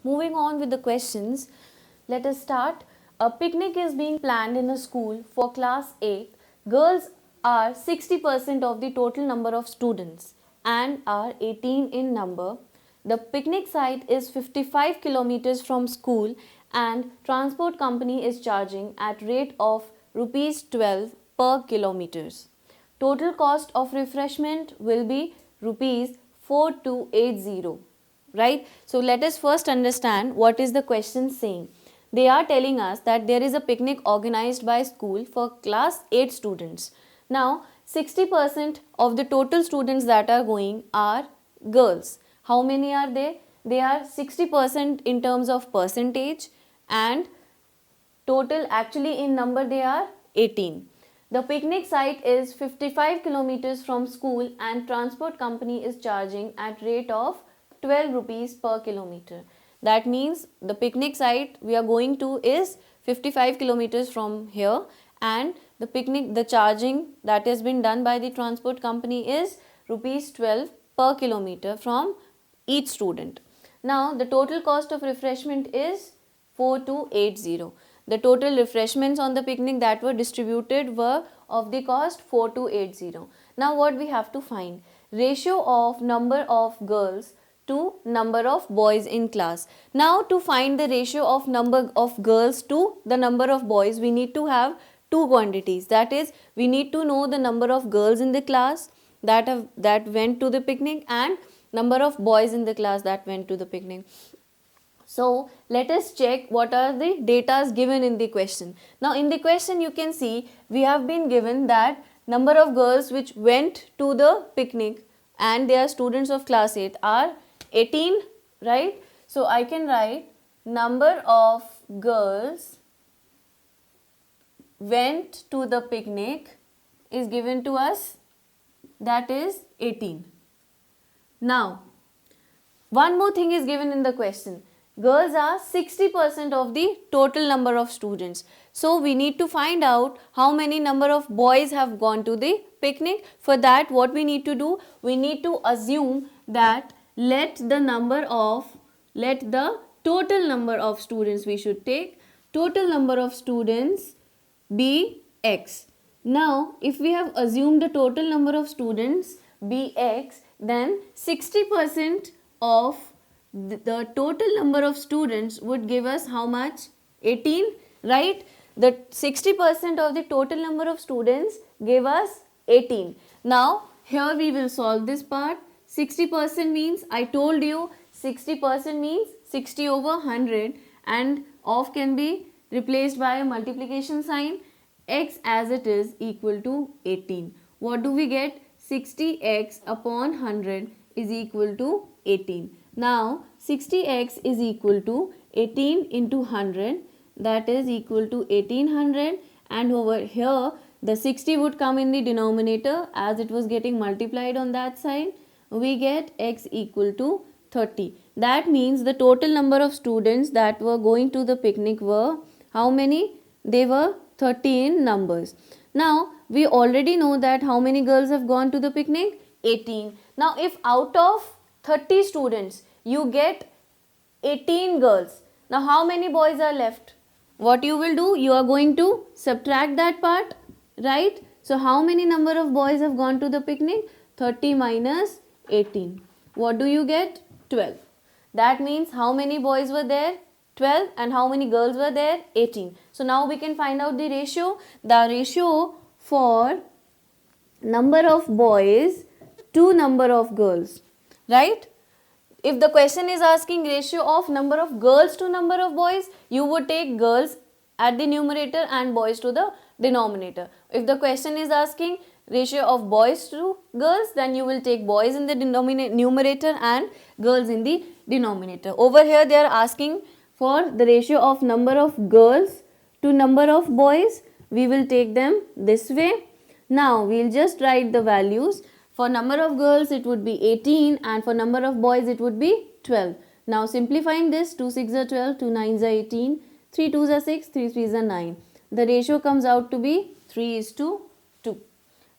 moving on with the questions, let us start. A picnic is being planned in a school for class 8. Girls are 60% of the total number of students and are 18 in number. The picnic site is 55 kilometers from school and transport company is charging at rate of rupees 12 per kilometers. Total cost of refreshment will be rupees 4280. Right? So let us first understand what is the question saying. They are telling us that there is a picnic organized by school for class 8 students. Now 60% of the total students that are going are girls. How many are they? They are 60% in terms of percentage, and total actually in number they are 18. The picnic site is 55 kilometers from school and transport company is charging at rate of 12 rupees per kilometer. That means the picnic site we are going to is 55 kilometers from here, and the charging that has been done by the transport company is rupees 12 per kilometer from each student. Now the total cost of refreshment is 4280. The total refreshments on the picnic that were distributed were of the cost 4280. Now what we have to find? Ratio of number of girls to number of boys in class. Now to find the ratio of number of girls to the number of boys, we need to have two quantities. That is, we need to know the number of girls in the class that went to the picnic and number of boys in the class that went to the picnic. So let us check what are the datas given in the question. Now in the question you can see we have been given that number of girls which went to the picnic and they are students of class 8 are 18, right? So I can write number of girls went to the picnic is given to us, that is 18. Now one more thing is given in the question. Girls are 60% of the total number of students. So we need to find out how many number of boys have gone to the picnic. For that what we need to do? We need to assume that let the total number of students we should take. Total number of students be x. Now if we have assumed the total number of students be x, then 60% of the total number of students would give us how much? 18, right? The 60% of the total number of students gave us 18. Now here we will solve this part. 60% means, I told you 60% means 60 over 100 and of can be replaced by a multiplication sign. X as it is equal to 18. What do we get? 60x upon 100 is equal to 18. Now 60x is equal to 18 into 100, that is equal to 1800, and over here the 60 would come in the denominator as it was getting multiplied on that side. We get x equal to 30. That means the total number of students that were going to the picnic were how many? They were 30 in numbers. Now we already know that how many girls have gone to the picnic? 18. Now if out of 30 students you get 18 girls, now how many boys are left? What you will do? You are going to subtract that part, right? So how many number of boys have gone to the picnic? 30 minus 18. What do you get? 12. That means how many boys were there? 12. And how many girls were there? 18. So now we can find out the ratio. The ratio for number of boys to number of girls, right? If the question is asking ratio of number of girls to number of boys, you would take girls at the numerator and boys to the denominator. If the question is asking ratio of boys to girls, then you will take boys in the numerator and girls in the denominator. Over here they are asking for the ratio of number of girls to number of boys. We will take them this way. Now we will just write the values. For number of girls it would be 18 and for number of boys it would be 12. Now simplifying this, 2 6 are 12, 2 9 are 18, 3 2 are 6, 3 3 are 9. The ratio comes out to be 3:2.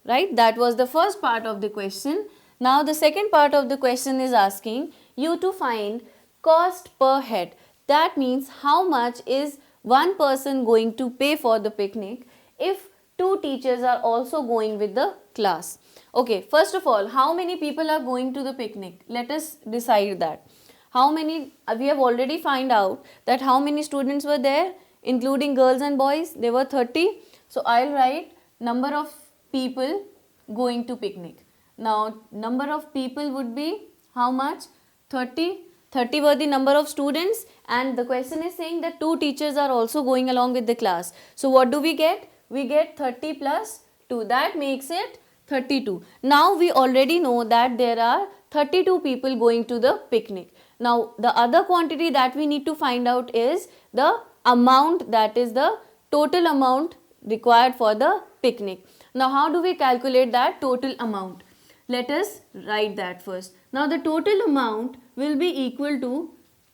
Right? That was the first part of the question. Now the second part of the question is asking you to find cost per head. That means how much is one person going to pay for the picnic if two teachers are also going with the class. Okay, first of all, how many people are going to the picnic? Let us decide that. How many, we have already find out that how many students were there, including girls and boys. There were 30. So I'll write number of people going to picnic. Now number of people would be how much? 30. 30 were the number of students, and the question is saying that two teachers are also going along with the class. So what do we get? We get 30 plus 2. That makes it 32. Now we already know that there are 32 people going to the picnic. Now the other quantity that we need to find out is the amount, that is the total amount required for the picnic. Now how do we calculate that total amount? Let us write that first. Now the total amount will be equal to,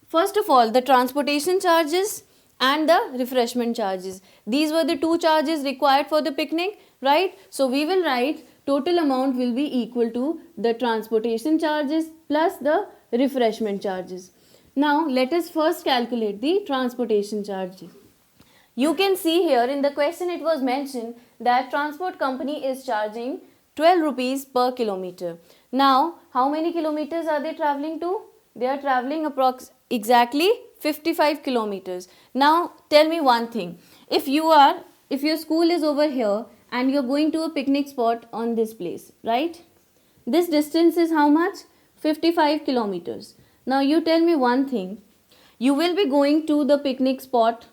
first of all, the transportation charges and the refreshment charges. These were the two charges required for the picnic, right? So we will write total amount will be equal to the transportation charges plus the refreshment charges. Now let us first calculate the transportation charges. You can see here in the question it was mentioned that transport company is charging 12 rupees per kilometer. Now, how many kilometers are they traveling to? They are traveling exactly 55 kilometers. Now, tell me one thing. If your school is over here and you're going to a picnic spot on this place, right? This distance is how much? 55 kilometers. Now, you tell me one thing. You will be going to the picnic spot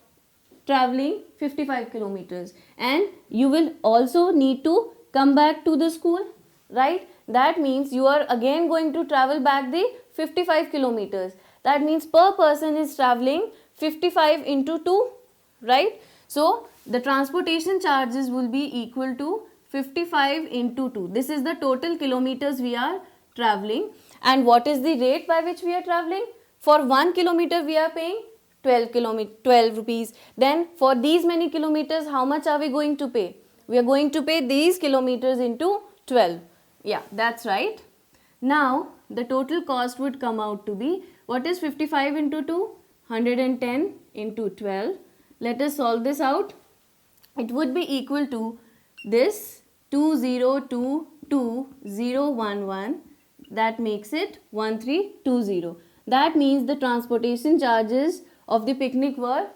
traveling 55 kilometers, and you will also need to come back to the school, right? That means you are again going to travel back the 55 kilometers. That means per person is traveling 55 into 2, right? So the transportation charges will be equal to 55 into 2. This is the total kilometers we are traveling. And what is the rate by which we are traveling? For 1 kilometer we are paying 12 rupees. Then for these many kilometers, how much are we going to pay? We are going to pay these kilometers into 12. Yeah, that's right. Now the total cost would come out to be, what is 55 into 2? 110 into 12. Let us solve this out. It would be equal to this 2022,011. That makes it 1320. That means the transportation charges of the picnic were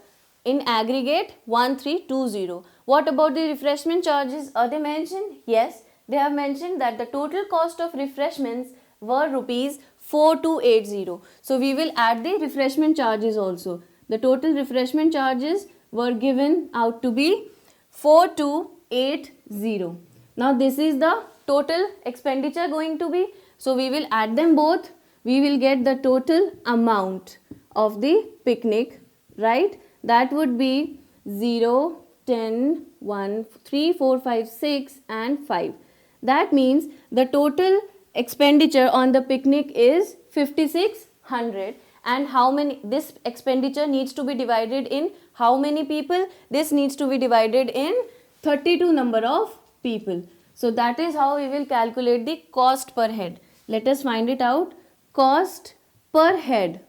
in aggregate 1320. What about the refreshment charges? Are they mentioned? Yes, they have mentioned that the total cost of refreshments were rupees 4280. So we will add the refreshment charges also. The total refreshment charges were given out to be 4280. Now this is the total expenditure going to be. So we will add them both. We will get the total amount of the picnic, right? That would be 0, 10, 1, 3, 4, 5, 6 and 5. That means the total expenditure on the picnic is 5600. And how many, this expenditure needs to be divided in how many people? This needs to be divided in 32 number of people. So that is how we will calculate the cost per head. Let us find it out. Cost per head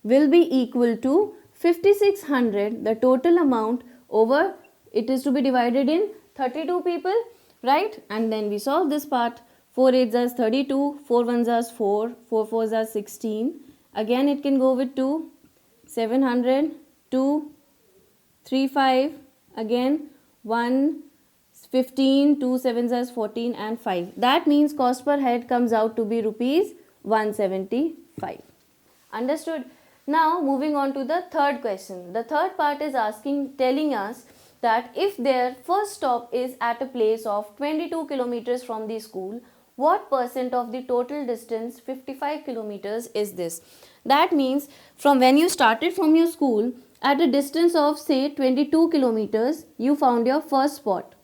will be equal to 5600, the total amount, over, it is to be divided in 32 people, right? And then we solve this part. 4 8s are 32, 4 1s are 4, 4 4s are 16. Again it can go with 2, 700, 2, 3 5, again 1, 15, 2 7s are 14 and 5. That means cost per head comes out to be rupees 175. Understood? Now moving on to the third question. The third part is telling us that if their first stop is at a place of 22 kilometers from the school, what percent of the total distance 55 kilometers is this? That means from when you started from your school at a distance of say 22 kilometers, you found your first spot.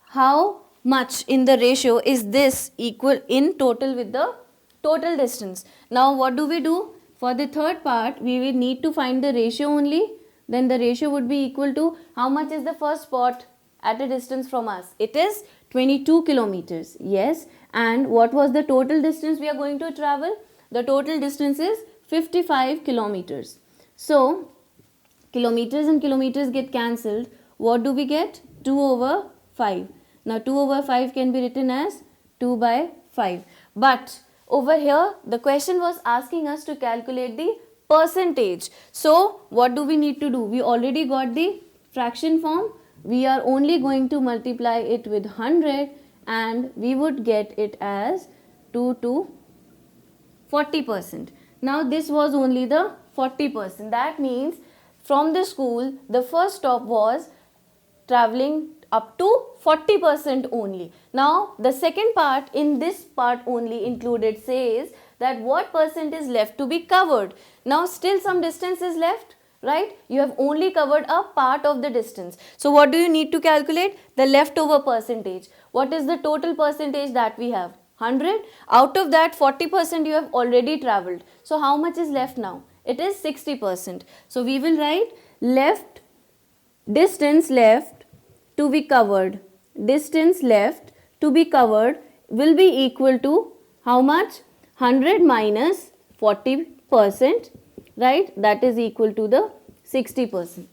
How much in the ratio is this equal in total with the total distance? Now what do we do? For the third part, we will need to find the ratio only. Then the ratio would be equal to how much is the first spot at a distance from us? It is 22 kilometers. Yes. And what was the total distance we are going to travel? The total distance is 55 kilometers. So kilometers and kilometers get cancelled. What do we get? 2 over 5. Now 2 over 5 can be written as 2 by 5. But over here the question was asking us to calculate the percentage. So what do we need to do? We already got the fraction form. We are only going to multiply it with 100 and we would get it as 2 to 40%. Now this was only the 40%. That means from the school the first stop was traveling up to 40% only. Now the second part in this part only included says that what percent is left to be covered. Now still some distance is left, right? You have only covered a part of the distance. So what do you need to calculate? The leftover percentage. What is the total percentage that we have? 100. Out of that 40% you have already travelled. So how much is left now? It is 60%. So we will write left, distance left to be covered. Distance left to be covered will be equal to how much? 100 minus 40%, right? That is equal to the 60%.